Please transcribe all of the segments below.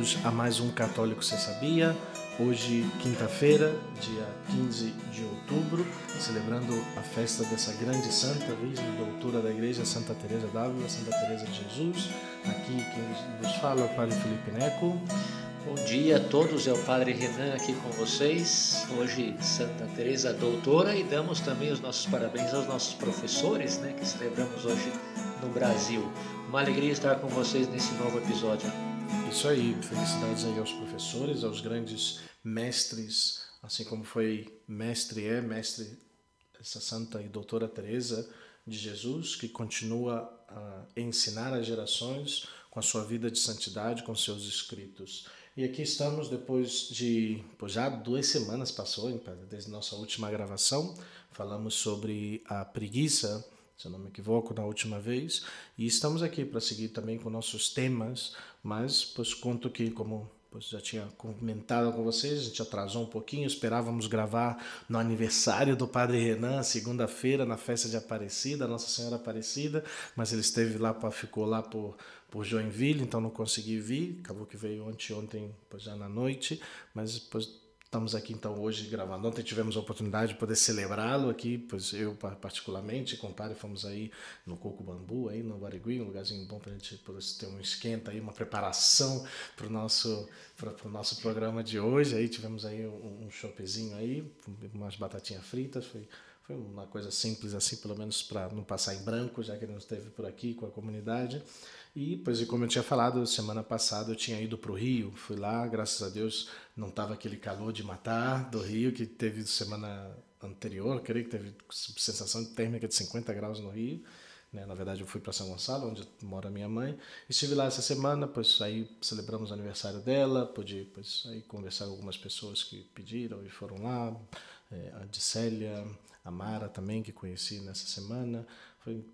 bem-vindos a mais um Católico Você Sabia? Hoje, quinta-feira, dia 15 de outubro, celebrando a festa dessa grande santa, Virgem Doutora da Igreja, Santa Teresa d'Ávila, Santa Teresa de Jesus. Aqui quem vos fala é o Padre Felipe Neco. Bom dia a todos, é o Padre Renan aqui com vocês. Hoje, Santa Teresa Doutora, e damos também os nossos parabéns aos nossos professores, que celebramos hoje no Brasil. Uma alegria estar com vocês nesse novo episódio. Isso aí, felicidades aí aos professores, aos grandes mestres, assim como foi mestre essa Santa e Doutora Teresa de Jesus, que continua a ensinar as gerações com a sua vida de santidade, com seus escritos. E aqui estamos depois de, já 2 semanas passou, desde nossa última gravação, falamos sobre a preguiça, se eu não me equivoco, na última vez, e estamos aqui para seguir também com nossos temas, mas pois conto que, como já tinha comentado com vocês, a gente atrasou um pouquinho, esperávamos gravar no aniversário do Padre Renan, segunda-feira, na festa de Aparecida, Nossa Senhora Aparecida, mas ele ficou lá por Joinville, então não consegui vir, acabou que veio ontem já na noite, mas estamos aqui então hoje gravando. Ontem tivemos a oportunidade de poder celebrá-lo aqui, pois eu particularmente com o padre fomos aí no Coco Bambu, aí no Barigui, um lugarzinho bom para a gente poder ter um esquenta aí, uma preparação para o nosso programa de hoje. Aí tivemos aí um chopezinho aí, umas batatinhas fritas, foi uma coisa simples assim, pelo menos para não passar em branco, já que ele não esteve por aqui com a comunidade. E como eu tinha falado, semana passada eu tinha ido para o Rio, fui lá, graças a Deus não estava aquele calor de matar do Rio que teve semana anterior, creio que teve sensação térmica de 50 graus no Rio. Na verdade eu fui para São Gonçalo, onde mora minha mãe, e estive lá essa semana, aí celebramos o aniversário dela, pude aí conversar com algumas pessoas que pediram e foram lá, a Dicélia, a Mara também, que conheci nessa semana. Foi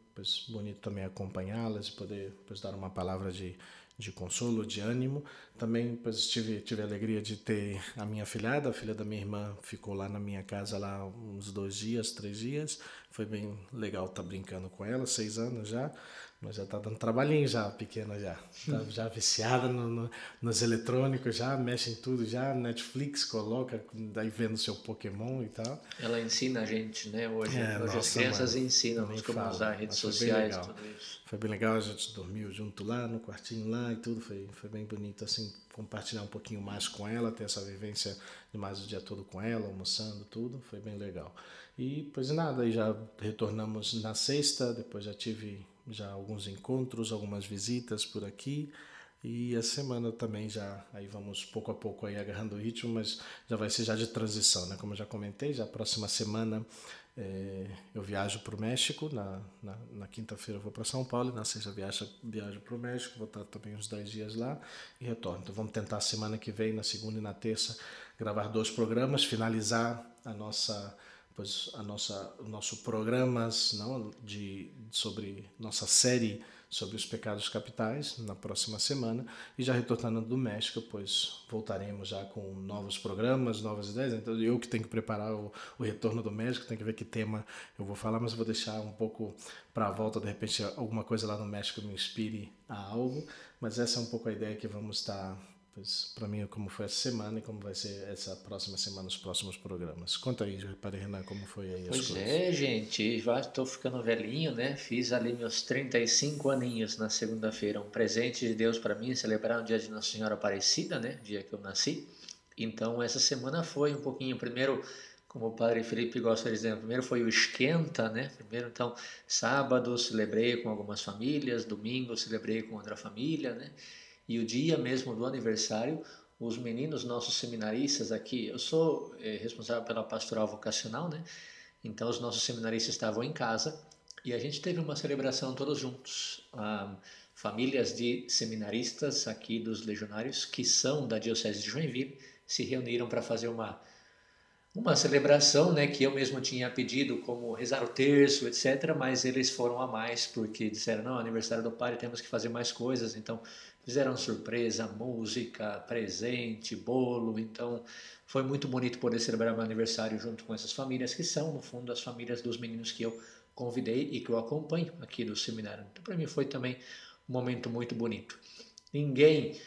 bonito também acompanhá-las e poder dar uma palavra de consolo, de ânimo. Também tive a alegria de ter a minha afilhada, a filha da minha irmã, ficou lá na minha casa lá uns 2 dias, 3 dias. Foi bem legal estar brincando com ela, 6 anos já, mas já está dando trabalhinho já, pequena já. Tá já viciada nos eletrônicos, já mexe em tudo, já Netflix, coloca, daí vendo seu Pokémon e tal. Ela ensina a gente, Hoje Nossa, as crianças mano, ensinam-nos como usar redes sociais, tudo isso. Foi bem legal, a gente dormiu junto lá, no quartinho lá e tudo, foi bem bonito, assim, compartilhar um pouquinho mais com ela, ter essa vivência de mais o dia todo com ela, almoçando, tudo, foi bem legal. E, nada, aí já retornamos na sexta, depois já tive alguns encontros, algumas visitas por aqui, e a semana também aí vamos pouco a pouco aí agarrando o ritmo, mas já vai ser já de transição, Como eu já comentei, já a próxima semana eu viajo para o México, na quinta-feira eu vou para São Paulo, e na sexta viajo para o México, vou estar também uns 10 dias lá e retorno. Então vamos tentar a semana que vem, na segunda e na terça, gravar 2 programas, finalizar o nosso programa sobre nossa série sobre os pecados capitais na próxima semana, e já retornando do México, voltaremos já com novos programas, novas ideias. Então eu que tenho que preparar o retorno do México, tenho que ver que tema eu vou falar, mas eu vou deixar um pouco para a volta, de repente alguma coisa lá no México me inspire a algo, mas essa é um pouco a ideia que vamos estar, para mim, como foi essa semana e como vai ser essa próxima semana, os próximos programas. Conta aí, Padre Renan, como foi aí as coisas. Pois é, gente, já estou ficando velhinho, Fiz ali meus 35 aninhos na segunda-feira, um presente de Deus para mim, celebrar o dia de Nossa Senhora Aparecida, dia que eu nasci. Então essa semana foi um pouquinho, primeiro, como o Padre Felipe gosta de dizer, primeiro foi o esquenta, Primeiro, então, sábado celebrei com algumas famílias, domingo celebrei com outra família, E o dia mesmo do aniversário, os meninos nossos seminaristas aqui, eu sou responsável pela pastoral vocacional, Então os nossos seminaristas estavam em casa e a gente teve uma celebração todos juntos. Famílias de seminaristas aqui dos legionários, que são da Diocese de Joinville, se reuniram para fazer uma celebração, que eu mesmo tinha pedido, como rezar o terço, etc., mas eles foram a mais, porque disseram, não, aniversário do padre, temos que fazer mais coisas, então fizeram surpresa, música, presente, bolo, então foi muito bonito poder celebrar meu aniversário junto com essas famílias, que são, no fundo, as famílias dos meninos que eu convidei e que eu acompanho aqui do seminário. Então, para mim foi também um momento muito bonito. Ninguém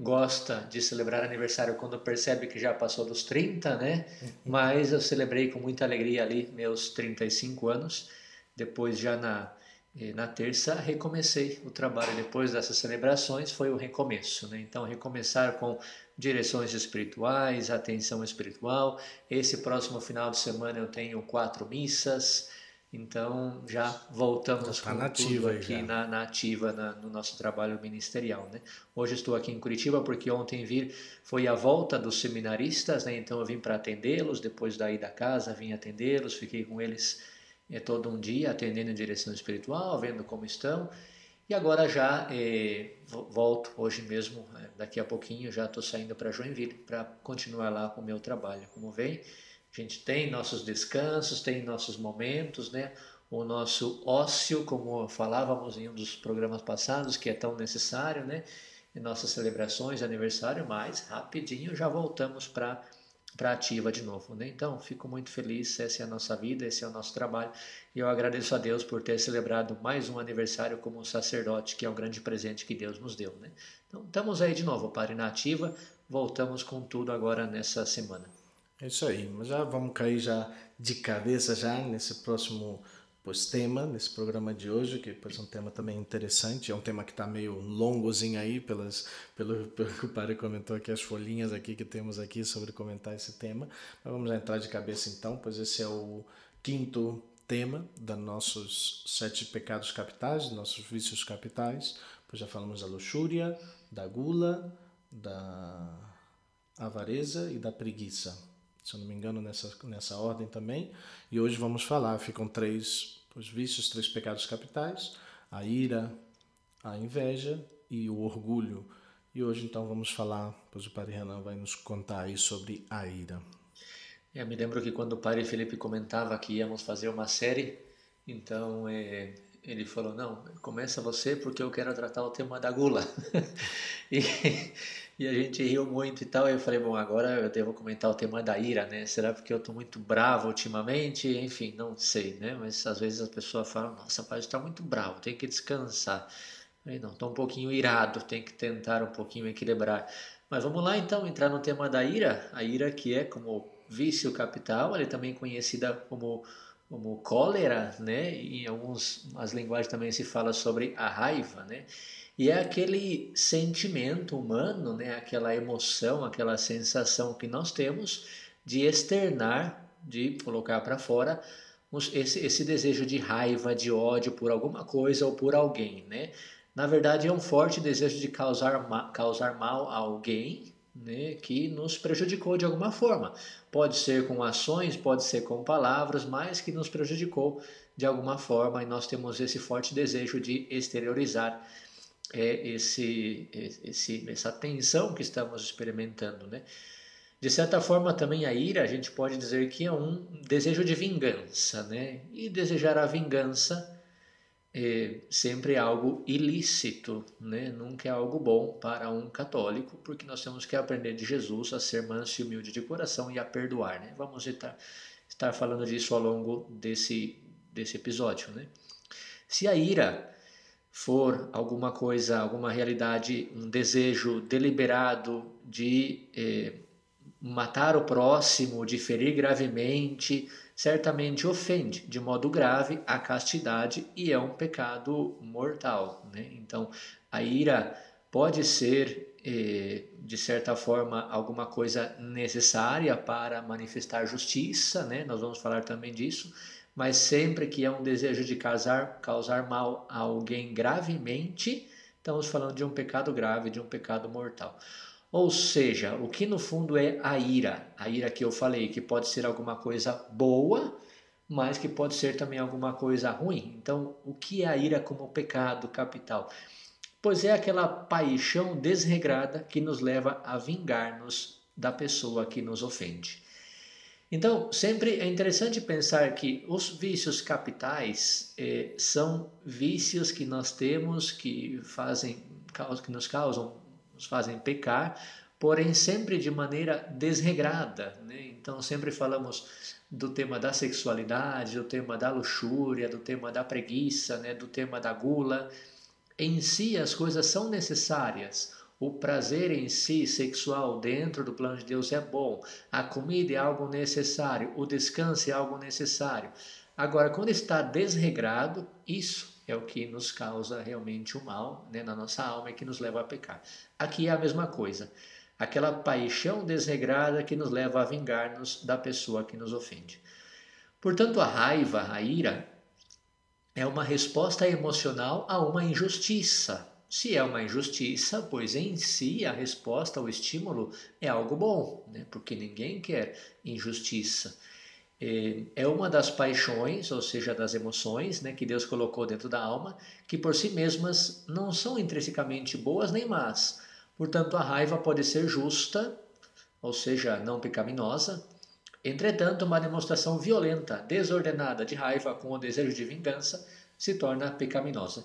gosta de celebrar aniversário quando percebe que já passou dos 30, né? Mas eu celebrei com muita alegria ali meus 35 anos. Depois já na terça recomecei o trabalho. Depois dessas celebrações foi o recomeço, né? Então recomeçar com direções espirituais, atenção espiritual. Esse próximo final de semana eu tenho 4 missas. Então já Já voltamos tá com tudo nativa aí aqui já. na ativa no nosso trabalho ministerial, né? Hoje estou aqui em Curitiba porque ontem foi a volta dos seminaristas, né? Então eu vim para atendê-los, depois daí da casa vim atendê-los, fiquei com eles todo um dia atendendo em direção espiritual, vendo como estão. E agora já volto hoje mesmo, daqui a pouquinho já estou saindo para Joinville para continuar lá com o meu trabalho. Como vem, a gente tem nossos descansos, tem nossos momentos, né? O nosso ócio, como falávamos em um dos programas passados, que é tão necessário, né? Em nossas celebrações de aniversário, mas rapidinho já voltamos para ativa de novo, né? Então, fico muito feliz, essa é a nossa vida, esse é o nosso trabalho, e eu agradeço a Deus por ter celebrado mais um aniversário como sacerdote, que é um grande presente que Deus nos deu, né? Então, estamos aí de novo, Padre, na ativa, voltamos com tudo agora nessa semana. É isso aí, mas já vamos cair já de cabeça já nesse próximo tema, nesse programa de hoje, que é um tema também interessante, é um tema que está meio longozinho aí, pelo que o padre comentou aqui, as folhinhas aqui que temos aqui sobre comentar esse tema, mas vamos entrar de cabeça então, pois esse é o quinto tema dos nossos 7 pecados capitais, dos nossos vícios capitais, pois já falamos da luxúria, da gula, da avareza e da preguiça, se eu não me engano, nessa ordem também. E hoje vamos falar, ficam 3 os vícios, 3 pecados capitais, a ira, a inveja e o orgulho. E hoje então vamos falar, pois o Padre Renan vai nos contar aí sobre a ira. Eu me lembro que quando o Padre Felipe comentava que íamos fazer uma série, então ele falou, não, começa você porque eu quero tratar o tema da gula. E, e a gente riu muito e tal, e eu falei, bom, agora eu devo comentar o tema da ira, né? Será porque eu tô muito bravo ultimamente? Enfim, não sei, né? Mas às vezes as pessoas falam, nossa, pai, está muito bravo, tem que descansar. Aí não, tô um pouquinho irado, tem que tentar um pouquinho equilibrar. Mas vamos lá então, entrar no tema da ira. A ira que é como vício capital, ela é também conhecida como cólera, né? Em as linguagens também se fala sobre a raiva, né? E é aquele sentimento humano, né? Aquela emoção, aquela sensação que nós temos de externar, de colocar para fora esse desejo de raiva, de ódio por alguma coisa ou por alguém, né? Na verdade, é um forte desejo de causar mal a alguém, né, que nos prejudicou de alguma forma. Pode ser com ações, pode ser com palavras, mas que nos prejudicou de alguma forma e nós temos esse forte desejo de exteriorizar essa tensão que estamos experimentando, né? De certa forma, também a ira, a gente pode dizer que é um desejo de vingança, né? E desejar a vingança sempre é algo ilícito, né? Nunca é algo bom para um católico, porque nós temos que aprender de Jesus a ser manso e humilde de coração e a perdoar, né? Vamos estar falando disso ao longo desse episódio, né? Se a ira for alguma coisa, alguma realidade, um desejo deliberado de matar o próximo, de ferir gravemente, certamente ofende de modo grave a castidade e é um pecado mortal, né? Então, a ira pode ser, de certa forma, alguma coisa necessária para manifestar justiça, né? Nós vamos falar também disso, mas sempre que é um desejo de causar mal a alguém gravemente, estamos falando de um pecado grave, de um pecado mortal. Ou seja, o que no fundo é a ira que eu falei, que pode ser alguma coisa boa, mas que pode ser também alguma coisa ruim. Então, o que é a ira como pecado capital? Pois é aquela paixão desregrada que nos leva a vingar-nos da pessoa que nos ofende. Então, sempre é interessante pensar que os vícios capitais são vícios que nós temos que nos fazem pecar, porém sempre de maneira desregrada, né? Então, sempre falamos do tema da sexualidade, do tema da luxúria, do tema da preguiça, né? Do tema da gula. Em si, as coisas são necessárias. O prazer em si, sexual, dentro do plano de Deus é bom. A comida é algo necessário. O descanso é algo necessário. Agora, quando está desregrado, isso é o que nos causa realmente o mal, né, na nossa alma e que nos leva a pecar. Aqui é a mesma coisa. Aquela paixão desregrada que nos leva a vingar-nos da pessoa que nos ofende. Portanto, a raiva, a ira, é uma resposta emocional a uma injustiça. Se é uma injustiça, pois em si a resposta, o estímulo é algo bom, né? Porque ninguém quer injustiça. É uma das paixões, ou seja, das emoções, né, que Deus colocou dentro da alma, que por si mesmas não são intrinsecamente boas nem más. Portanto, a raiva pode ser justa, ou seja, não pecaminosa. Entretanto, uma demonstração violenta, desordenada de raiva com o desejo de vingança se torna pecaminosa.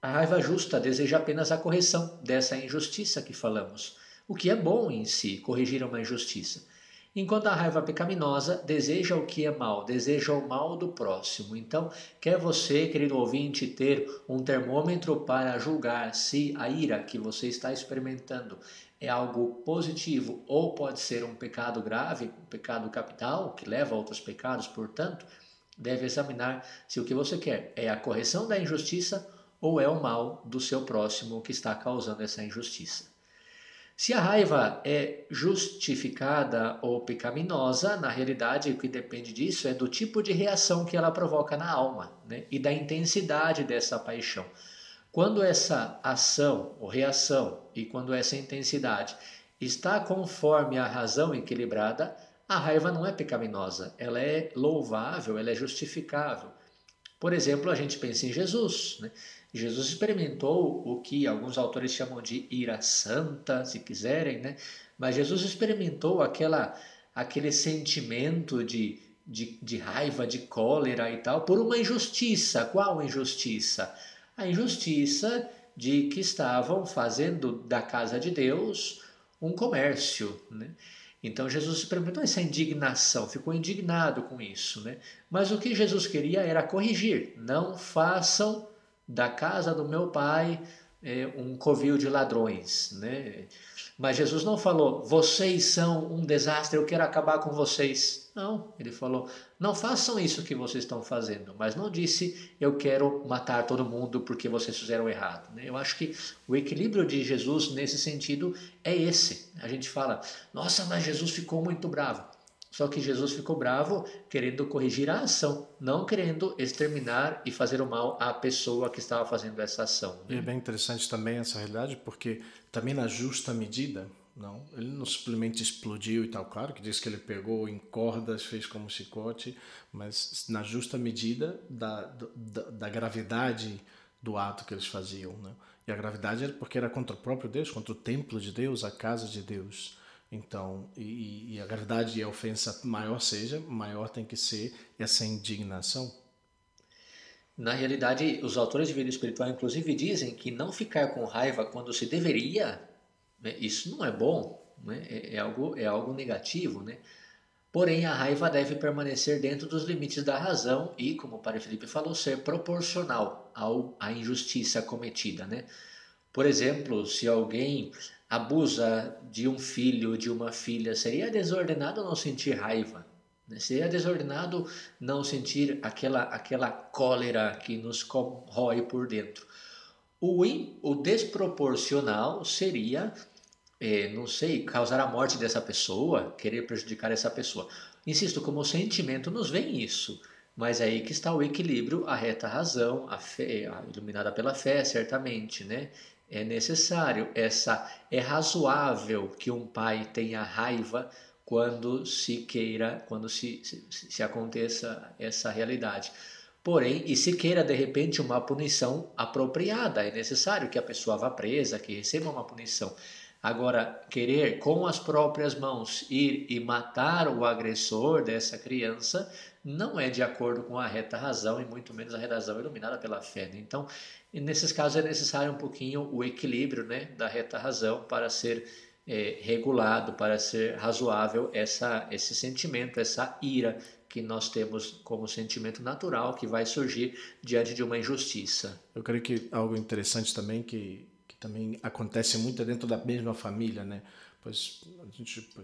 A raiva justa deseja apenas a correção dessa injustiça que falamos, o que é bom em si, corrigir uma injustiça. Enquanto a raiva pecaminosa deseja o que é mal, deseja o mal do próximo. Então, quer você, querido ouvinte, ter um termômetro para julgar se a ira que você está experimentando é algo positivo ou pode ser um pecado grave, um pecado capital, que leva a outros pecados, portanto, deve examinar se o que você quer é a correção da injustiça ou é o mal do seu próximo que está causando essa injustiça. Se a raiva é justificada ou pecaminosa, na realidade o que depende disso é do tipo de reação que ela provoca na alma, né? E da intensidade dessa paixão. Quando essa ação ou reação e quando essa intensidade está conforme a razão equilibrada, a raiva não é pecaminosa, ela é louvável, ela é justificável. Por exemplo, a gente pensa em Jesus, né? Jesus experimentou o que alguns autores chamam de ira santa, se quiserem, né? Mas Jesus experimentou aquele sentimento de raiva, de cólera e tal, por uma injustiça. Qual injustiça? A injustiça de que estavam fazendo da casa de Deus um comércio, né? Então Jesus experimentou essa indignação, ficou indignado com isso, né? Mas o que Jesus queria era corrigir. Não façam da casa do meu pai um covil de ladrões, né? Mas Jesus não falou, vocês são um desastre, eu quero acabar com vocês. Não, ele falou, não façam isso que vocês estão fazendo, mas não disse, eu quero matar todo mundo porque vocês fizeram errado. Eu acho que o equilíbrio de Jesus nesse sentido é esse. A gente fala, nossa, mas Jesus ficou muito bravo. Só que Jesus ficou bravo querendo corrigir a ação, não querendo exterminar e fazer o mal à pessoa que estava fazendo essa ação. E é bem interessante também essa realidade, porque também na justa medida, não, ele não simplesmente explodiu e tal, claro que diz que ele pegou em cordas, fez como chicote, mas na justa medida da gravidade do ato que eles faziam, né? E a gravidade era porque era contra o próprio Deus, contra o templo de Deus, a casa de Deus. Então, e a gravidade e a ofensa maior seja, maior tem que ser essa indignação. Na realidade, os autores de vida espiritual, inclusive, dizem que não ficar com raiva quando se deveria, né, isso não é bom, né, é algo negativo, né? Porém, a raiva deve permanecer dentro dos limites da razão e, como o Padre Felipe falou, ser proporcional à injustiça cometida, né? Por exemplo, se alguém abusa de um filho, de uma filha, seria desordenado não sentir raiva, né? Seria desordenado não sentir aquela cólera que nos corrói por dentro. O desproporcional seria, não sei, causar a morte dessa pessoa, querer prejudicar essa pessoa. Insisto, como sentimento nos vem isso, mas é aí que está o equilíbrio, a reta razão, a fé, iluminada pela fé, certamente, né? É necessário, é razoável que um pai tenha raiva quando se aconteça essa realidade. Porém, e se queira de repente uma punição apropriada, é necessário que a pessoa vá presa, que receba uma punição. Agora, querer com as próprias mãos ir e matar o agressor dessa criança não é de acordo com a reta razão e muito menos a reta razão iluminada pela fé, né? Então, nesses casos é necessário um pouquinho o equilíbrio, né, da reta razão para ser regulado, para ser razoável esse sentimento, essa ira que nós temos como sentimento natural que vai surgir diante de uma injustiça. Eu creio que algo interessante também que que também acontece muito dentro da mesma família, né? Pois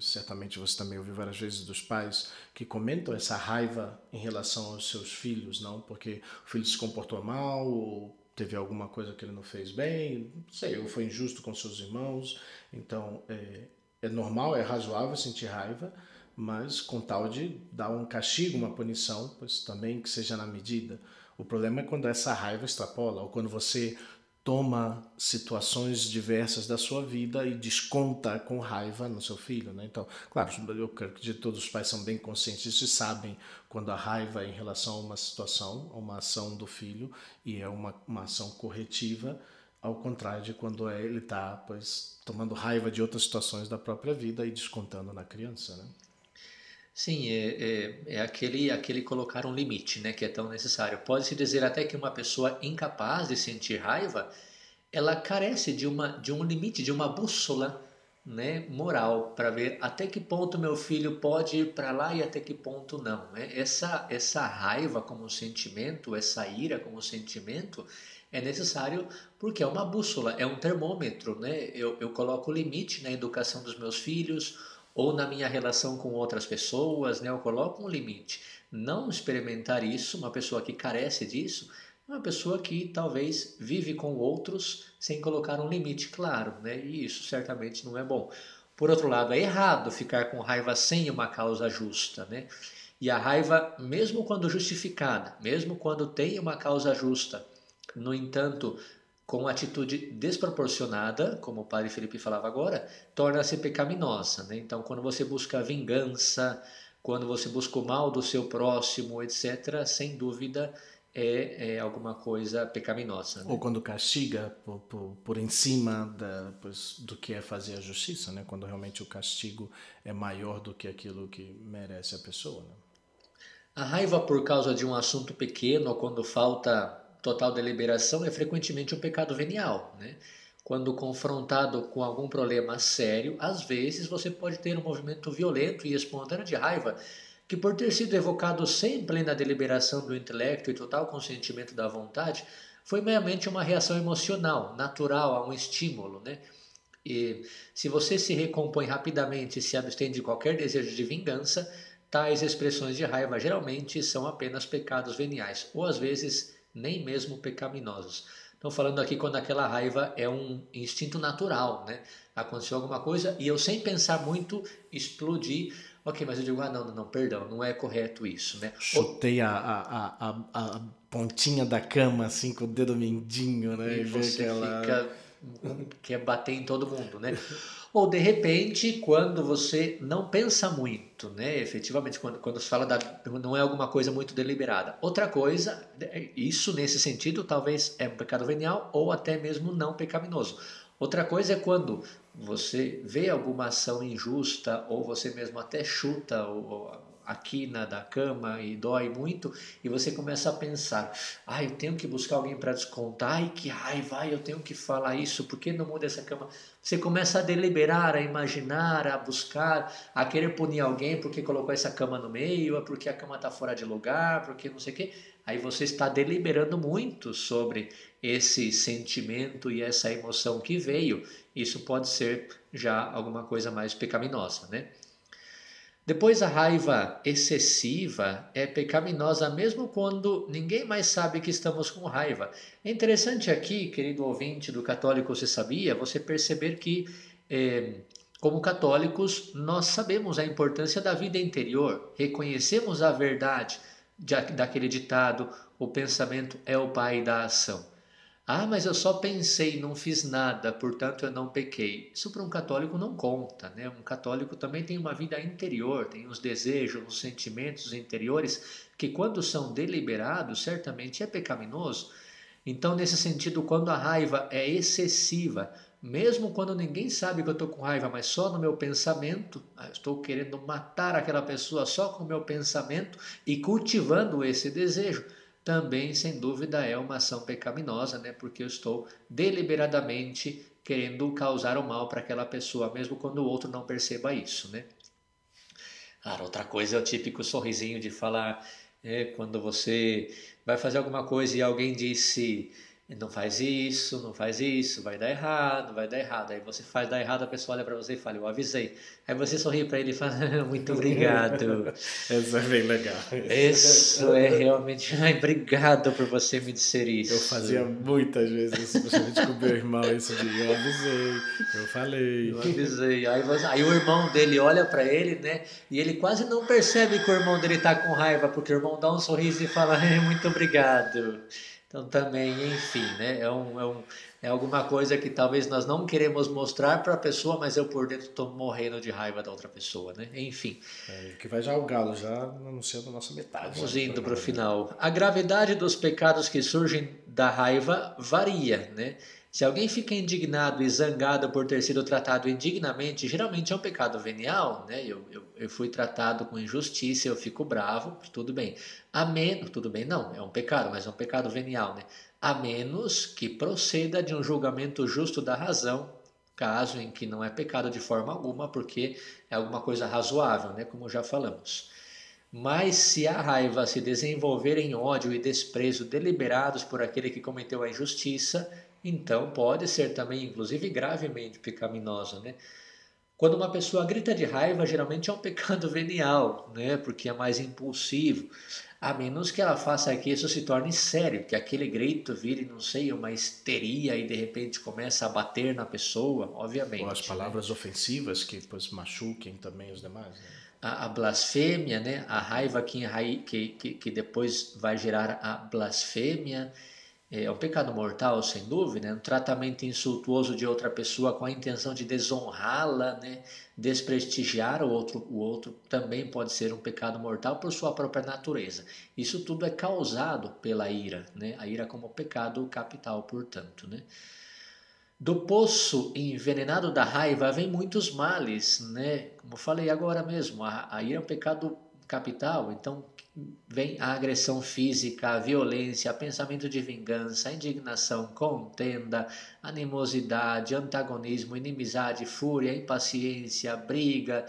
certamente você também ouviu várias vezes dos pais que comentam essa raiva em relação aos seus filhos, não? Porque o filho se comportou mal, ou teve alguma coisa que ele não fez bem, não sei, ou foi injusto com seus irmãos. Então, é normal, é razoável sentir raiva, mas com tal de dar um castigo, uma punição, pois também que seja na medida. O problema é quando essa raiva extrapola, ou quando você toma situações diversas da sua vida e desconta com raiva no seu filho, né? Então, claro, eu acredito que todos os pais são bem conscientes disso e sabem quando a raiva é em relação a uma situação, a uma ação do filho, e é uma ação corretiva, ao contrário de quando ele está, pois, tomando raiva de outras situações da própria vida e descontando na criança, né? Sim, é aquele colocar um limite, né, que é tão necessário. Pode-se dizer até que uma pessoa incapaz de sentir raiva, ela carece de um limite, de uma bússola, né, moral, para ver até que ponto meu filho pode ir para lá e até que ponto não. Né? Essa raiva como sentimento, essa ira como sentimento, é necessário porque é uma bússola, é um termômetro. Né? Eu coloco limite na educação dos meus filhos ou na minha relação com outras pessoas, né? Eu coloco um limite. Não experimentar isso, uma pessoa que carece disso, é uma pessoa que talvez vive com outros sem colocar um limite claro, né? E isso certamente não é bom. Por outro lado, é errado ficar com raiva sem uma causa justa, né? E a raiva, mesmo quando justificada, mesmo quando tem uma causa justa, no entanto, com atitude desproporcionada, como o padre Felipe falava agora, torna-se pecaminosa. Né? Então, quando você busca vingança, quando você busca o mal do seu próximo, etc., sem dúvida é alguma coisa pecaminosa. Ou Né? quando castiga por em cima pois, do que é fazer a justiça, né? Quando realmente o castigo é maior do que aquilo que merece a pessoa, né? A raiva por causa de um assunto pequeno ou quando falta total deliberação é frequentemente um pecado venial. Né? Quando confrontado com algum problema sério, às vezes você pode ter um movimento violento e espontâneo de raiva que, por ter sido evocado sem plena deliberação do intelecto e total consentimento da vontade, foi meramente uma reação emocional, natural a um estímulo. Né? E se você se recompõe rapidamente e se abstém de qualquer desejo de vingança, tais expressões de raiva geralmente são apenas pecados veniais, ou às vezes nem mesmo pecaminosos. Estou falando aqui quando aquela raiva é um instinto natural, né? Aconteceu alguma coisa e eu, sem pensar muito, explodi. Ok, mas eu digo, não, perdão, não é correto isso, né? Chutei a pontinha da cama assim com o dedo mindinho, né? E E ver você aquela. fica quer bater em todo mundo, né? Ou de repente, quando você não pensa muito, né? Efetivamente, quando se fala não é alguma coisa muito deliberada. Outra coisa, isso nesse sentido talvez é um pecado venial ou até mesmo não pecaminoso. Outra coisa é quando você vê alguma ação injusta ou você mesmo até chuta a quina da cama e dói muito e você começa a pensar, eu tenho que buscar alguém para descontar, que raiva, eu tenho que falar isso, por que não muda essa cama? Você começa a deliberar, a imaginar, a buscar, a querer punir alguém porque colocou essa cama no meio, porque a cama está fora de lugar, porque não sei o quê. Aí você está deliberando muito sobre esse sentimento e essa emoção que veio. Isso pode ser já alguma coisa mais pecaminosa, né? Depois, a raiva excessiva é pecaminosa mesmo quando ninguém mais sabe que estamos com raiva. É interessante aqui, querido ouvinte do Católico Você Sabia, você perceber que, como católicos, nós sabemos a importância da vida interior, reconhecemos a verdade daquele ditado: o pensamento é o pai da ação. Mas eu só pensei, não fiz nada, portanto eu não pequei. Isso para um católico não conta, né? Um católico também tem uma vida interior, tem os desejos, os sentimentos interiores, que quando são deliberados, certamente é pecaminoso. Então, nesse sentido, quando a raiva é excessiva, mesmo quando ninguém sabe que eu estou com raiva, mas só no meu pensamento, estou querendo matar aquela pessoa só com o meu pensamento e cultivando esse desejo, também, sem dúvida, é uma ação pecaminosa, né? Porque eu estou deliberadamente querendo causar o mal para aquela pessoa, mesmo quando o outro não perceba isso, né? Cara, outra coisa é o típico sorrisinho de falar, quando você vai fazer alguma coisa e alguém disse, não faz isso, vai dar errado, vai dar errado. Aí você faz dar errado, a pessoa olha para você e fala, eu avisei. Aí você sorri para ele e fala, muito obrigado. Essa é bem legal. Isso é realmente, ai, obrigado por você me dizer Eu isso. fazia muitas vezes, especialmente com meu irmão, isso de eu avisei, eu falei. Eu avisei. Aí o irmão dele olha pra ele, né? E ele quase não percebe que o irmão dele tá com raiva, porque o irmão dá um sorriso e fala, muito obrigado. Então também, enfim, né? É alguma coisa que talvez nós não queremos mostrar para a pessoa, mas eu por dentro estou morrendo de raiva da outra pessoa, né? Enfim. Que vai já o galo, já anunciando a nossa metade. Vamos indo para o final. A gravidade dos pecados que surgem da raiva varia, né? Se alguém fica indignado e zangado por ter sido tratado indignamente, geralmente é um pecado venial, né? Eu fui tratado com injustiça, eu fico bravo, tudo bem. A menos, tudo bem, não, é um pecado, mas é um pecado venial, né? A menos que proceda de um julgamento justo da razão, caso em que não é pecado de forma alguma, porque é alguma coisa razoável, né? Como já falamos. Mas se a raiva se desenvolver em ódio e desprezo deliberados por aquele que cometeu a injustiça, então pode ser também, inclusive, gravemente pecaminosa, né? Quando uma pessoa grita de raiva, geralmente é um pecado venial, né? Porque é mais impulsivo. A menos que ela faça que isso se torne sério, que aquele grito vire, não sei, uma histeria e de repente começa a bater na pessoa, obviamente. Ou as palavras ofensivas que pois, machuquem também os demais. Né? A blasfêmia, né? A raiva que depois vai gerar a blasfêmia. É um pecado mortal, sem dúvida, né? Um tratamento insultuoso de outra pessoa com a intenção de desonrá-la, né? Desprestigiar o outro também pode ser um pecado mortal por sua própria natureza. Isso tudo é causado pela ira, né? A ira como pecado capital, portanto, né? Do poço envenenado da raiva vem muitos males, né? Como falei agora mesmo, a ira é um pecado capital, então vem a agressão física, a violência, pensamento de vingança, a indignação, contenda, animosidade, antagonismo, inimizade, fúria, impaciência, briga,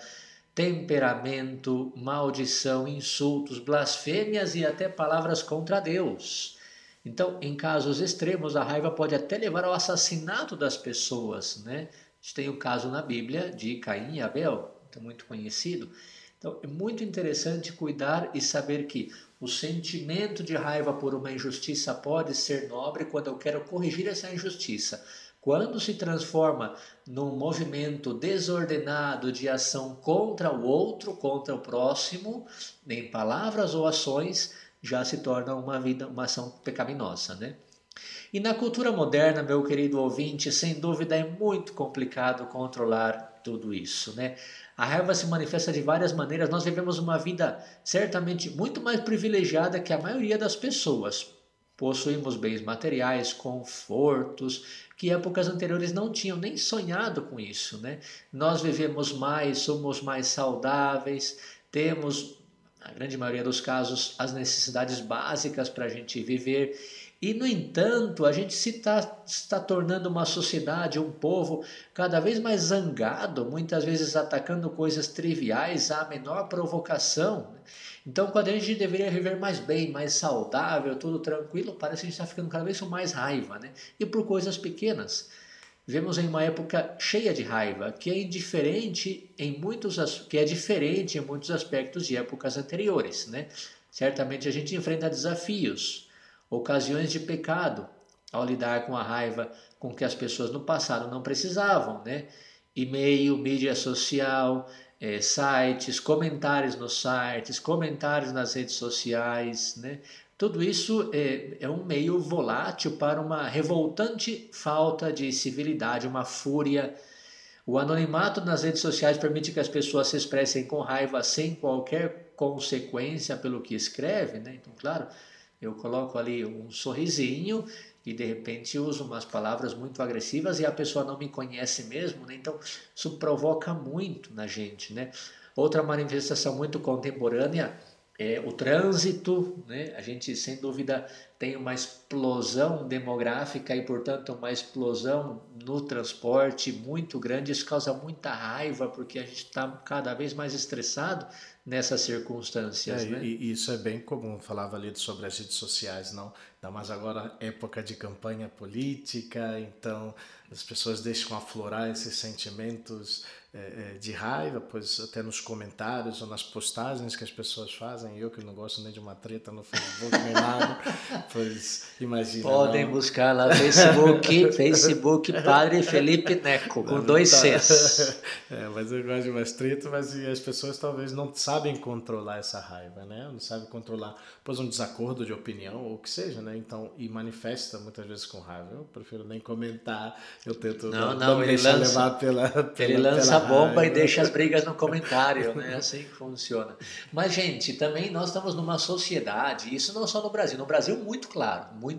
temperamento, maldição, insultos, blasfêmias e até palavras contra Deus. Então, em casos extremos, a raiva pode até levar ao assassinato das pessoas, né? A gente tem o caso na Bíblia de Caim e Abel, muito conhecido. Então, é muito interessante cuidar e saber que o sentimento de raiva por uma injustiça pode ser nobre quando eu quero corrigir essa injustiça. Quando se transforma num movimento desordenado de ação contra o outro, contra o próximo, em palavras ou ações, já se torna uma ação pecaminosa, né? E na cultura moderna, meu querido ouvinte, sem dúvida é muito complicado controlar tudo isso, né? A raiva se manifesta de várias maneiras. Nós vivemos uma vida certamente muito mais privilegiada que a maioria das pessoas. Possuímos bens materiais, confortos, que épocas anteriores não tinham nem sonhado com isso, né? Nós vivemos mais, somos mais saudáveis, temos, na grande maioria dos casos, as necessidades básicas para a gente viver. E, no entanto, a gente se está tornando uma sociedade, um povo cada vez mais zangado, muitas vezes atacando coisas triviais à menor provocação. Então, quando a gente deveria viver mais bem, mais saudável, tudo tranquilo, parece que a gente está ficando cada vez com mais raiva, né? E por coisas pequenas. Vivemos em uma época cheia de raiva, que é diferente em muitos aspectos de épocas anteriores, né? Certamente a gente enfrenta desafios, ocasiões de pecado ao lidar com a raiva com que as pessoas no passado não precisavam, né? E-mail, mídia social, sites, comentários nos sites, comentários nas redes sociais, né? Tudo isso é um meio volátil para uma revoltante falta de civilidade, uma fúria. O anonimato nas redes sociais permite que as pessoas se expressem com raiva sem qualquer consequência pelo que escreve, né? Então, claro, eu coloco ali um sorrisinho e de repente uso umas palavras muito agressivas e a pessoa não me conhece mesmo, né? Então isso provoca muito na gente, né? Outra manifestação muito contemporânea é o trânsito, né? A gente sem dúvida tem uma explosão demográfica e, portanto, uma explosão no transporte muito grande. Isso causa muita raiva, porque a gente está cada vez mais estressado nessas circunstâncias, né? E isso é bem comum, falava ali sobre as redes sociais, não? Ainda mais agora, época de campanha política, então as pessoas deixam aflorar esses sentimentos de raiva, pois até nos comentários ou nas postagens que as pessoas fazem, eu que não gosto nem de uma treta no Facebook nem nada, pois imagina, Podem não? buscar lá Facebook Padre Felipe Neco, com 2 Cs. Mas eu gosto de umas tretas, mas e as pessoas talvez não sabem controlar essa raiva, né? Não sabem controlar, pois um desacordo de opinião ou o que seja, né? Então, e manifesta muitas vezes com raiva. Eu prefiro nem comentar, eu tento não Não, me deixar levar ele pela lança a bomba e raiva. deixa as brigas no comentário, né? É assim que funciona. Mas, gente, também nós estamos numa sociedade, isso não só no Brasil muito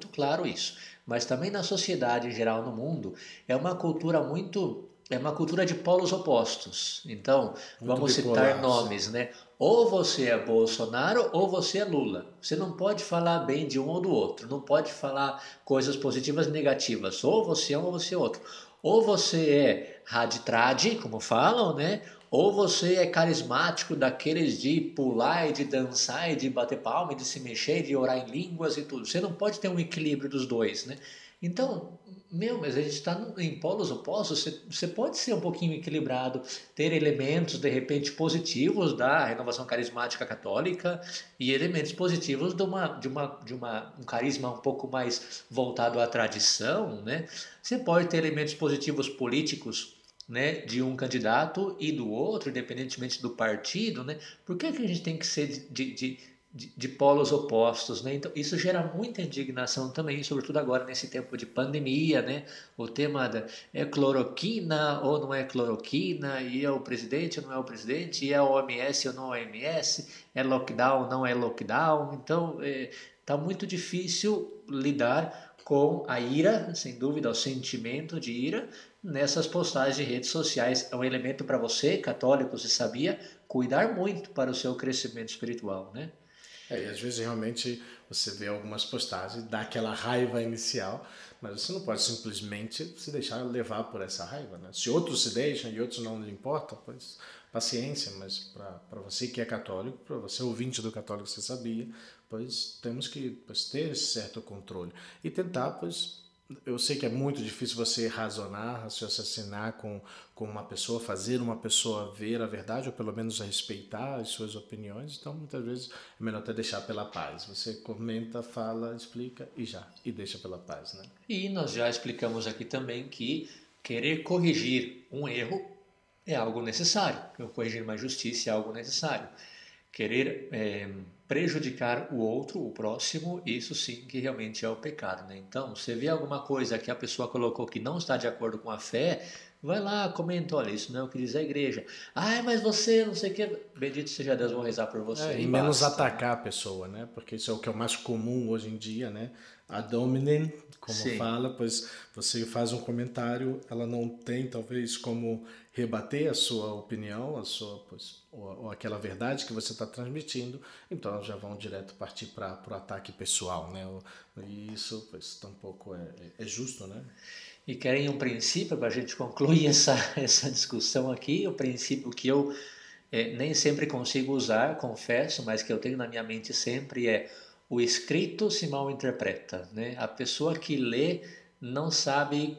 claro isso, mas também na sociedade em geral no mundo, é uma cultura de polos opostos. Então, Muito vamos citar bipolar, sim. nomes, né? Ou você é Bolsonaro ou você é Lula. Você não pode falar bem de um ou do outro, não pode falar coisas positivas e negativas. Ou você é um ou você é outro. Ou você é raditrade, como falam, né? Ou você é carismático daqueles de pular e de dançar e de bater palma e de se mexer e de orar em línguas e tudo. Você não pode ter um equilíbrio dos dois, né? Então, mas a gente está em polos opostos, você pode ser um pouquinho equilibrado, ter elementos de repente positivos da renovação carismática católica e elementos positivos um carisma um pouco mais voltado à tradição, né? Você pode ter elementos positivos políticos, né, de um candidato e do outro, independentemente do partido, né? Por que que a gente tem que ser de polos opostos, né? Então, isso gera muita indignação também, sobretudo agora nesse tempo de pandemia, né? O tema é cloroquina ou não é cloroquina, e é o presidente ou não é o presidente, e é o OMS ou não é OMS, é lockdown ou não é lockdown. Então, tá muito difícil lidar com a ira, sem dúvida, o sentimento de ira nessas postagens de redes sociais. É um elemento para você, católico, você sabia, cuidar muito para o seu crescimento espiritual, né? E às vezes realmente você vê algumas postagens, dá aquela raiva inicial, mas você não pode simplesmente se deixar levar por essa raiva, né? Se outros se deixam e outros não lhe importam, pois paciência, mas para você que é católico, para você ouvinte do católico, você sabia, pois temos que ter esse certo controle e tentar, pois eu sei que é muito difícil você raciocinar com uma pessoa, fazer uma pessoa ver a verdade, ou pelo menos respeitar as suas opiniões. Então, muitas vezes, é melhor até deixar pela paz. Você comenta, fala, explica e deixa pela paz, né? E nós já explicamos aqui também que querer corrigir um erro é algo necessário. Corrigir uma injustiça é algo necessário. Querer prejudicar o outro, o próximo, isso sim que realmente é o pecado, né? Então, você vê alguma coisa que a pessoa colocou que não está de acordo com a fé, vai lá, comenta, olha, isso não é o que diz a igreja. Ai, mas você, não sei o que. Bendito seja Deus, vou rezar por você E e menos basta, né? atacar a pessoa, né? Porque isso é o que é o mais comum hoje em dia, né? Ad hominem, como Sim. fala, pois você faz um comentário, ela não tem talvez como rebater a sua opinião, a sua, pois, ou aquela verdade que você está transmitindo, então elas já vão direto partir para o ataque pessoal, né? E isso, pois, tampouco é justo, né? E querem um princípio para a gente concluir essa discussão aqui, o princípio que eu nem sempre consigo usar, confesso, mas que eu tenho na minha mente sempre é o escrito se mal interpreta, né? A pessoa que lê não sabe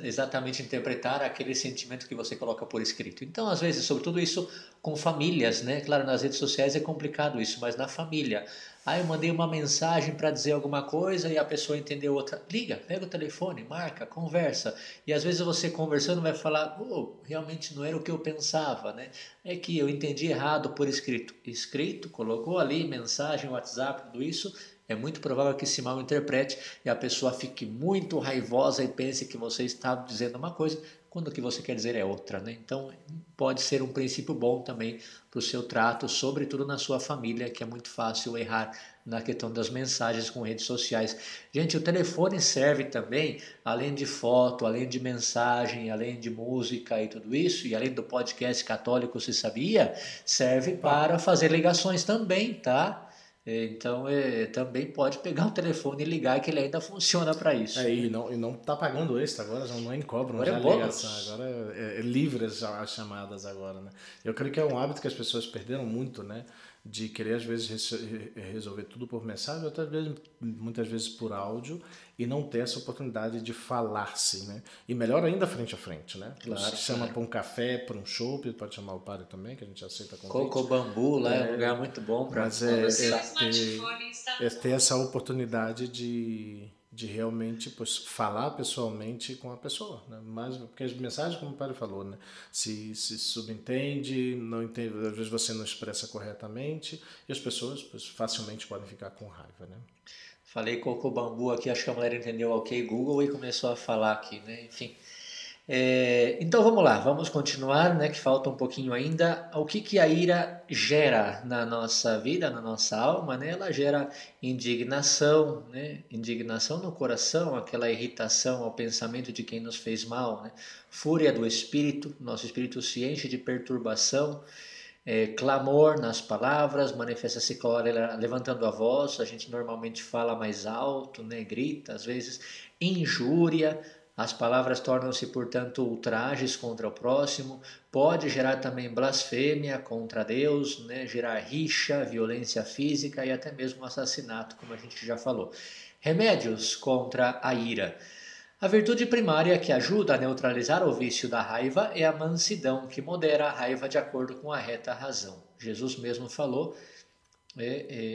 exatamente interpretar aquele sentimento que você coloca por escrito. Então, às vezes, sobretudo isso com famílias, né? Claro, nas redes sociais é complicado isso, mas na família. Aí eu mandei uma mensagem para dizer alguma coisa e a pessoa entendeu outra. Liga, pega o telefone, marca, conversa. E às vezes você conversando vai falar, realmente não era o que eu pensava, né? É que eu entendi errado por escrito. Escrito, colocou ali mensagem, WhatsApp, tudo isso. É muito provável que se mal interprete e a pessoa fique muito raivosa e pense que você está dizendo uma coisa quando o que você quer dizer é outra, né? Então pode ser um princípio bom também para o seu trato, sobretudo na sua família, que é muito fácil errar na questão das mensagens com redes sociais. Gente, o telefone serve também, além de foto, além de mensagem, além de música e tudo isso, e além do podcast católico, se sabia, serve Opa, para fazer ligações também, tá? Então, também pode pegar o telefone e ligar, que ele ainda funciona para isso, né? E não tá pagando extra agora, já não é em cobram Agora é já a ligação, bônus. agora é livre as chamadas agora, né? Eu creio que é um hábito que as pessoas perderam muito, né? De querer às vezes resolver tudo por mensagem, outras vezes, muitas vezes por áudio, e não ter essa oportunidade de falar-se, né? E melhor ainda frente a frente, né? Você Claro, chama claro. para um café, para um chopp, pode chamar o padre também, que a gente aceita Coco convite. Bambu lá é um lugar muito bom para Mas conversar. é ter essa oportunidade de realmente pois, falar pessoalmente com a pessoa. Né? Mas, porque as mensagens, como o padre falou, né? Se subentende, não entende, às vezes você não expressa corretamente e as pessoas pois, facilmente podem ficar com raiva. Né? Falei Coco Bambu aqui, acho que a mulher entendeu ok Google e começou a falar aqui, né? Enfim. Então vamos lá, vamos continuar, né? Que falta um pouquinho ainda. O que que a ira gera na nossa vida, na nossa alma, né? Ela gera indignação, né? Indignação no coração, aquela irritação ao pensamento de quem nos fez mal, né? Fúria do espírito, nosso espírito se enche de perturbação, clamor nas palavras, manifesta-se levantando a voz, a gente normalmente fala mais alto, né? Grita, às vezes, injúria, as palavras tornam-se, portanto, ultrajes contra o próximo, pode gerar também blasfêmia contra Deus, né? Gerar rixa, violência física e até mesmo assassinato, como a gente já falou. Remédios contra a ira. A virtude primária que ajuda a neutralizar o vício da raiva é a mansidão, que modera a raiva de acordo com a reta razão. Jesus mesmo falou: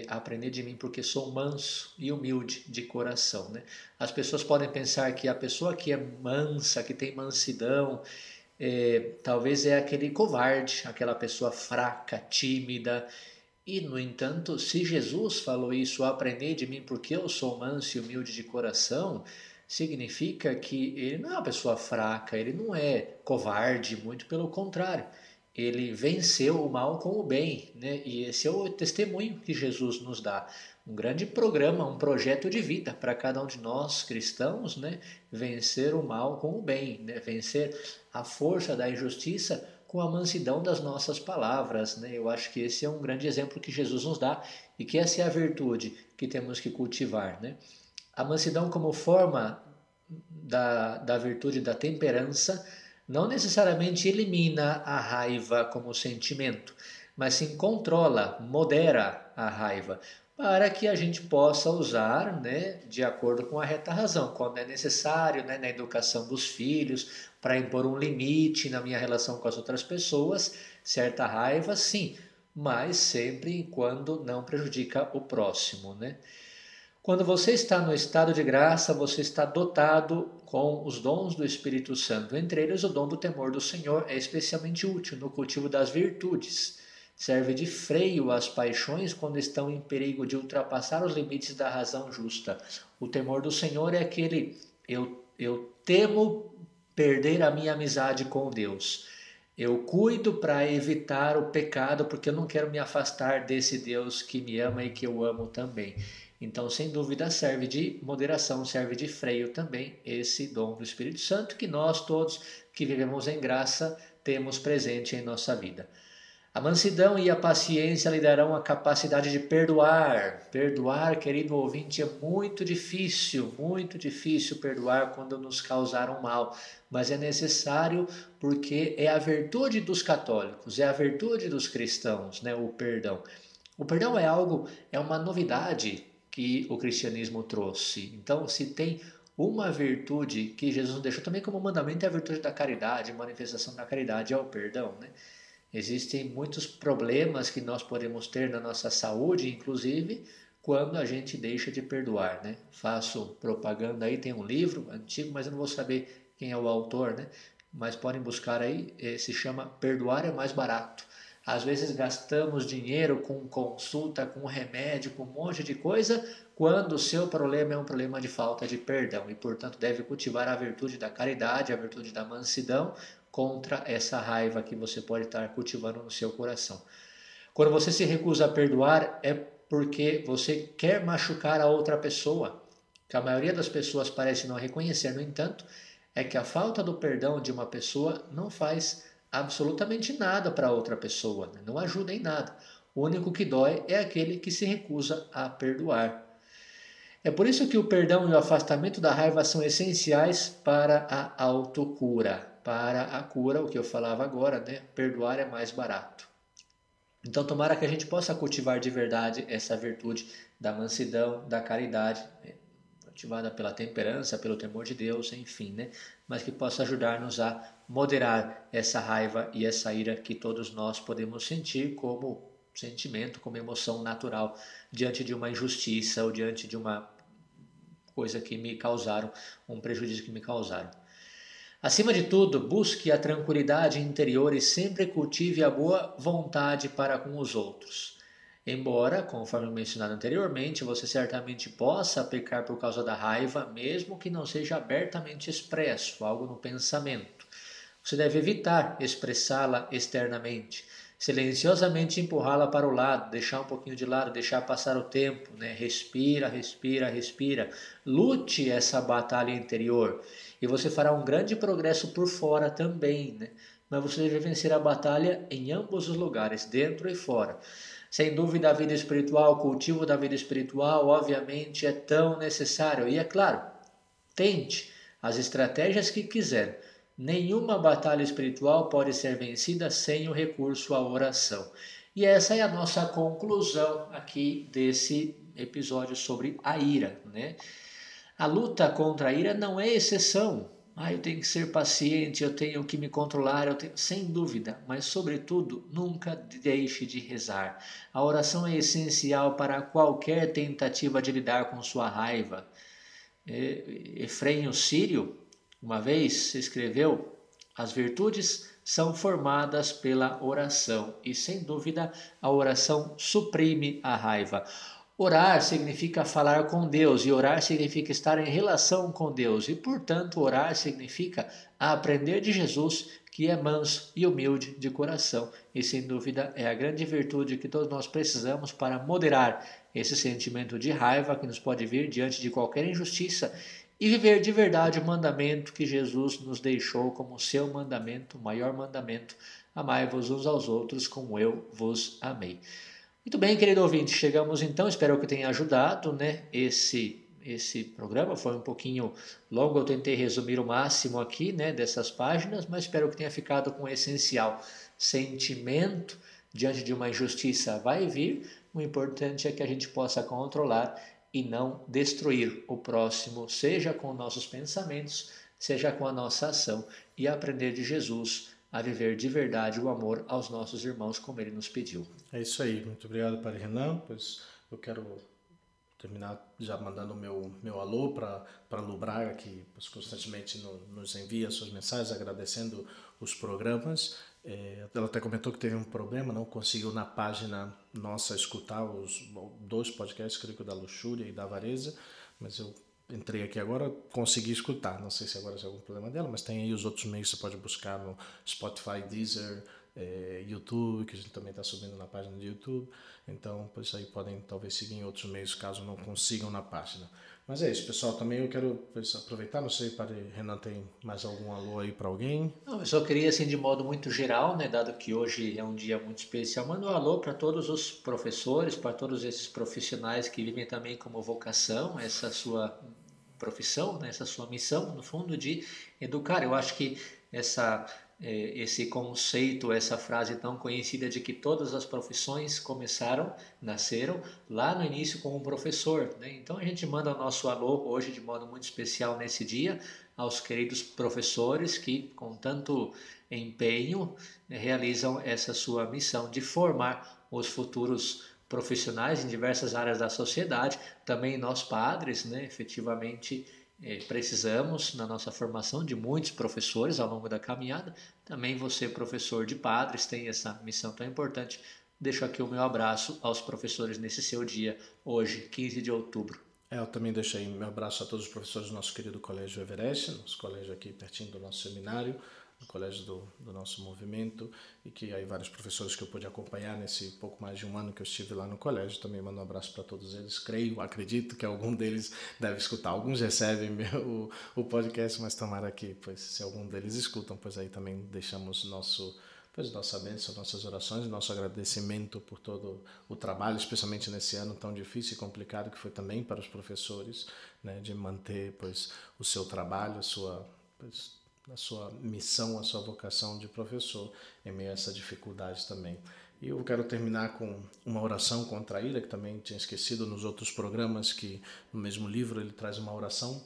aprender de mim porque sou manso e humilde de coração. Né? As pessoas podem pensar que a pessoa que é mansa, que tem mansidão, talvez é aquele covarde, aquela pessoa fraca, tímida. E, no entanto, se Jesus falou isso, aprender de mim porque eu sou manso e humilde de coração, significa que ele não é uma pessoa fraca, ele não é covarde, muito pelo contrário. Ele venceu o mal com o bem, né? E esse é o testemunho que Jesus nos dá. Um grande programa, um projeto de vida para cada um de nós cristãos, né? Vencer o mal com o bem, né? Vencer a força da injustiça com a mansidão das nossas palavras, né? Eu acho que esse é um grande exemplo que Jesus nos dá e que essa é a virtude que temos que cultivar, né? A mansidão como forma da virtude da temperança não necessariamente elimina a raiva como sentimento, mas sim controla, modera a raiva, para que a gente possa usar, né, de acordo com a reta razão, quando é necessário, né, na educação dos filhos, para impor um limite na minha relação com as outras pessoas, certa raiva, sim, mas sempre quando não prejudica o próximo, né? Quando você está no estado de graça, você está dotado com os dons do Espírito Santo. Entre eles, o dom do temor do Senhor é especialmente útil no cultivo das virtudes. Serve de freio às paixões quando estão em perigo de ultrapassar os limites da razão justa. O temor do Senhor é aquele: eu temo perder a minha amizade com Deus. Eu cuido para evitar o pecado porque eu não quero me afastar desse Deus que me ama e que eu amo também. Então, sem dúvida, serve de moderação, serve de freio também esse dom do Espírito Santo que nós todos que vivemos em graça temos presente em nossa vida. A mansidão e a paciência lhe darão a capacidade de perdoar. Perdoar, querido ouvinte, é muito difícil perdoar quando nos causaram mal, mas é necessário porque é a virtude dos católicos, é a virtude dos cristãos, né, o perdão. O perdão é algo, é uma novidade que o cristianismo trouxe. Então, se tem uma virtude que Jesus nos deixou também como mandamento, é a virtude da caridade, manifestação da caridade é o perdão, né? Existem muitos problemas que nós podemos ter na nossa saúde, inclusive quando a gente deixa de perdoar, né? Faço propaganda aí, tem um livro antigo, mas eu não vou saber quem é o autor, né? Mas podem buscar aí, se chama Perdoar é Mais Barato. Às vezes gastamos dinheiro com consulta, com remédio, com um monte de coisa, quando o seu problema é um problema de falta de perdão e, portanto, deve cultivar a virtude da caridade, a virtude da mansidão, contra essa raiva que você pode estar cultivando no seu coração. Quando você se recusa a perdoar, é porque você quer machucar a outra pessoa. Que a maioria das pessoas parece não reconhecer, no entanto, é que a falta do perdão de uma pessoa não faz absolutamente nada para a outra pessoa, não ajuda em nada. O único que dói é aquele que se recusa a perdoar. É por isso que o perdão e o afastamento da raiva são essenciais para a autocura. Para a cura, o que eu falava agora, né? Perdoar é mais barato. Então, tomara que a gente possa cultivar de verdade essa virtude da mansidão, da caridade, motivada pela temperança, pelo temor de Deus, enfim, né? Mas que possa ajudar-nos a moderar essa raiva e essa ira que todos nós podemos sentir como sentimento, como emoção natural diante de uma injustiça ou diante de uma coisa que me causaram, um prejuízo que me causaram. Acima de tudo, busque a tranquilidade interior e sempre cultive a boa vontade para com os outros. Embora, conforme mencionado anteriormente, você certamente possa pecar por causa da raiva, mesmo que não seja abertamente expresso, algo no pensamento. Você deve evitar expressá-la externamente, silenciosamente empurrá-la para o lado, deixar um pouquinho de lado, deixar passar o tempo, né? Respira, respira, respira. Lute essa batalha interior e você fará um grande progresso por fora também, né? Mas você deve vencer a batalha em ambos os lugares, dentro e fora. Sem dúvida, a vida espiritual, o cultivo da vida espiritual, obviamente, é tão necessário. E é claro, tente as estratégias que quiser. Nenhuma batalha espiritual pode ser vencida sem o recurso à oração. E essa é a nossa conclusão aqui desse episódio sobre a ira, né? A luta contra a ira não é exceção. Eu tenho que ser paciente, eu tenho que me controlar, sem dúvida, mas sobretudo, nunca deixe de rezar. A oração é essencial para qualquer tentativa de lidar com sua raiva. Efrém Sírio, uma vez, escreveu: as virtudes são formadas pela oração e, sem dúvida, a oração suprime a raiva. Orar significa falar com Deus e orar significa estar em relação com Deus e, portanto, orar significa aprender de Jesus, que é manso e humilde de coração e, sem dúvida, é a grande virtude que todos nós precisamos para moderar esse sentimento de raiva que nos pode vir diante de qualquer injustiça e viver de verdade o mandamento que Jesus nos deixou como seu mandamento, o maior mandamento: amai-vos uns aos outros como eu vos amei. Muito bem, querido ouvinte, chegamos então, espero que tenha ajudado, né? Esse programa foi um pouquinho longo, eu tentei resumir o máximo aqui, né, dessas páginas, mas espero que tenha ficado com o essencial. Sentimento diante de uma injustiça vai vir, o importante é que a gente possa controlar e não destruir o próximo, seja com nossos pensamentos, seja com a nossa ação, e aprender de Jesus a viver de verdade o amor aos nossos irmãos, como ele nos pediu. É isso aí. Muito obrigado, Padre Renan. Pois eu quero terminar já mandando meu alô para Lu Braga, que pois, constantemente nos envia suas mensagens, agradecendo os programas. Ela até comentou que teve um problema, não conseguiu na página nossa escutar os 2 podcasts, creio que o da Luxúria e da Avareza, mas eu entrei aqui agora, consegui escutar. Não sei se agora é algum problema dela, mas tem aí os outros meios que você pode buscar no Spotify, Deezer, YouTube, que a gente também está subindo na página do YouTube. Então, por isso aí podem talvez seguir em outros meios caso não consigam na página. Mas é isso, pessoal. Também eu quero aproveitar, não sei, Padre Renan, tem mais algum alô aí para alguém? Não, eu só queria, assim, de modo muito geral, né, dado que hoje é um dia muito especial, mandar um alô para todos os professores, para todos esses profissionais que vivem também como vocação, essa sua profissão, né, essa sua missão, no fundo, de educar. Eu acho que esse conceito, essa frase tão conhecida de que todas as profissões nasceram lá no início com um professor, né? Então a gente manda o nosso alô hoje de modo muito especial nesse dia aos queridos professores que com tanto empenho realizam essa sua missão de formar os futuros profissionais em diversas áreas da sociedade. Também nós padres, né, efetivamente precisamos na nossa formação de muitos professores ao longo da caminhada. Também você, professor de padres, tem essa missão tão importante. Deixo aqui o meu abraço aos professores nesse seu dia, hoje, 15 de outubro. Eu também deixei meu abraço a todos os professores do nosso querido Colégio Everest, nosso colégio aqui pertinho do nosso seminário, no colégio do nosso movimento, e que aí vários professores que eu pude acompanhar nesse pouco mais de um ano que eu estive lá no colégio. Também mando um abraço para todos eles. Acredito que algum deles deve escutar. Alguns recebem o podcast, mas tomara que, pois, se algum deles escutam, pois aí também deixamos pois nossa bênção, nossas orações, nosso agradecimento por todo o trabalho, especialmente nesse ano tão difícil e complicado que foi também para os professores, né, de manter pois o seu trabalho, a sua missão, a sua vocação de professor em meio a essa dificuldade também. E eu quero terminar com uma oração contra a ira, que também tinha esquecido nos outros programas, que no mesmo livro ele traz uma oração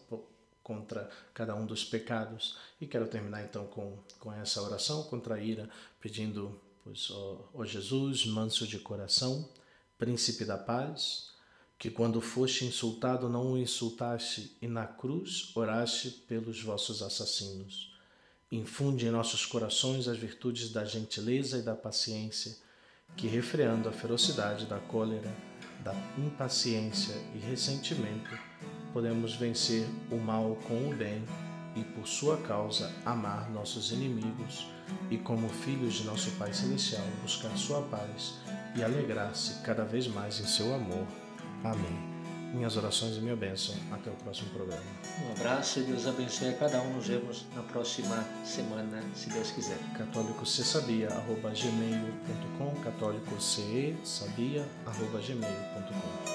contra cada um dos pecados. E quero terminar então com essa oração contra a ira, pedindo, pois, ó Jesus, manso de coração, príncipe da paz, que quando foste insultado não o insultaste e na cruz oraste pelos vossos assassinos. Infunde em nossos corações as virtudes da gentileza e da paciência, que refreando a ferocidade da cólera, da impaciência e ressentimento, podemos vencer o mal com o bem e, por sua causa, amar nossos inimigos e, como filhos de nosso Pai Celestial, buscar sua paz e alegrar-se cada vez mais em seu amor. Amém. Minhas orações e minha bênção. Até o próximo programa. Um abraço e Deus abençoe a cada um. Nos vemos na próxima semana, se Deus quiser. católicosesabia@gmail.com, católicosesabia@gmail.com.